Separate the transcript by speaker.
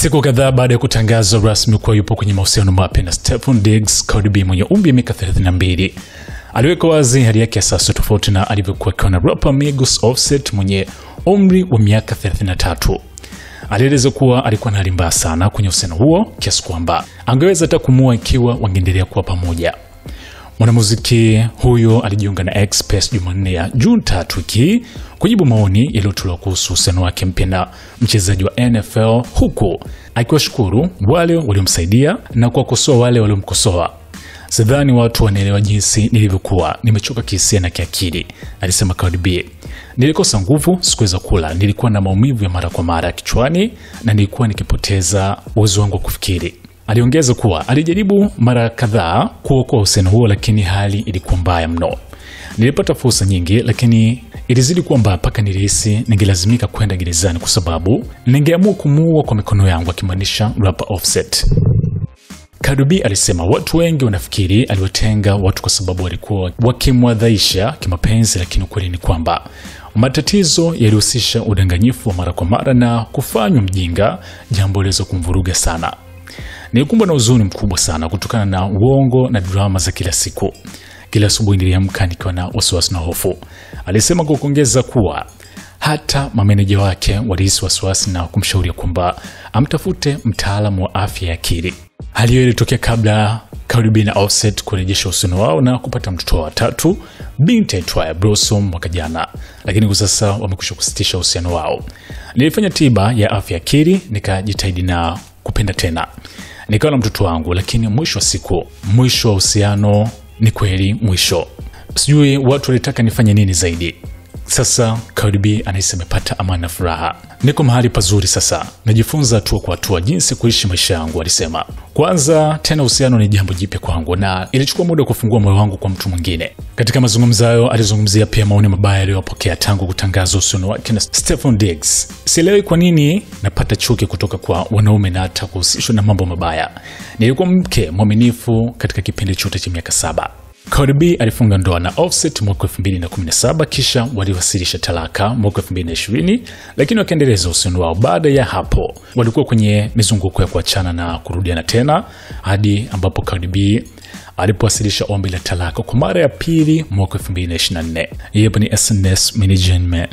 Speaker 1: Siku kadhaa baada ya kutangaza rasmi kuwa yupo kwenye mahusiano mapya na Stefan Diggs, Cardi B mwenye umri wa miaka 32 aliweka wazi hali yake ya sasa tofauti na alivyokuwa akiwa na rapper Migos Offset mwenye umri wa miaka 33. Alieleza kuwa alikuwa na hali mbaya sana kwenye uhusiano huo kiasi kwamba angeweza hata kumua ikiwa wangeendelea kuwa pamoja. Mwanamuziki huyo alijiunga na X Jumanne ya June 3 wiki kujibu maoni yaliyotolewa kuhusu uhusiano wake mpya na mchezaji wa NFL, huku akiwashukuru wale waliomsaidia na kuwakosoa wale waliomkosoa. "Sidhani watu wanaelewa jinsi nilivyokuwa nimechoka kihisia na kiakili," alisema Cardi B. "Nilikosa nguvu, sikuweza kula, nilikuwa na maumivu ya mara kwa mara kichwani na nilikuwa nikipoteza uwezo wangu wa kufikiri." Aliongeza kuwa alijaribu mara kadhaa kuokoa uhusiano huo, lakini hali ilikuwa mbaya mno. "Nilipata fursa nyingi, lakini ilizidi kuwa mbaya mpaka nilihisi ningelazimika kwenda gerezani kwa sababu ningeamua kumuua kwa mikono yangu," akimaanisha rapper Offset. Cardi B alisema watu wengi wanafikiri aliwatenga watu kwa sababu walikuwa wakimwadhaisha kimapenzi, lakini ukweli ni kwamba matatizo yalihusisha udanganyifu wa mara kwa mara na kufanywa mjinga, jambo liweza kumvuruga sana. "Nilikumbwa na huzuni mkubwa sana kutokana na uongo na drama za kila siku. Kila asubuhi niliamka nikiwa na wasiwasi na hofu," alisema, kwa kuongeza kuwa hata mameneja wake walihisi wasiwasi na kumshauri kwamba amtafute mtaalamu wa afya ya akili. Hali hiyo ilitokea kabla Cardi B na Offset kurejesha uhusiano wao na kupata mtoto wa tatu, binti aitwaye Blossom, mwaka jana, lakini kwa sasa wamekwisha kusitisha uhusiano wao. "Nilifanya tiba ya afya ya akili, nikajitahidi na kupenda tena. Nikawa na mtoto wangu, lakini mwisho wa siku, mwisho wa uhusiano ni kweli mwisho. Sijui watu walitaka nifanye nini zaidi." Sasa Cardi B anahisi amepata amani na furaha. "Niko mahali pazuri sasa. Najifunza hatua kwa hatua jinsi kuishi maisha yangu," alisema. "Kwanza tena uhusiano ni jambo jipya kwangu na ilichukua muda kufungua moyo wangu kwa mtu mwingine." Katika mazungumzo hayo alizungumzia pia maoni mabaya aliyopokea tangu kutangaza uhusiano wake na Stefan Diggs. "Sielewi kwa nini napata chuki kutoka kwa wanaume na hata kuhusishwa na mambo mabaya. Nilikuwa mke mwaminifu katika kipindi chote cha miaka 7. Cardi B alifunga ndoa na Offset mwaka 2017, kisha waliwasilisha talaka mwaka 2020, lakini wakaendeleza uhusiano wao. Baada ya hapo walikuwa kwenye mizunguko ya kuachana na kurudiana tena hadi ambapo Cardi B alipowasilisha ombi la talaka kwa mara ya pili mwaka 2024. Hii hapa ni SNS Management.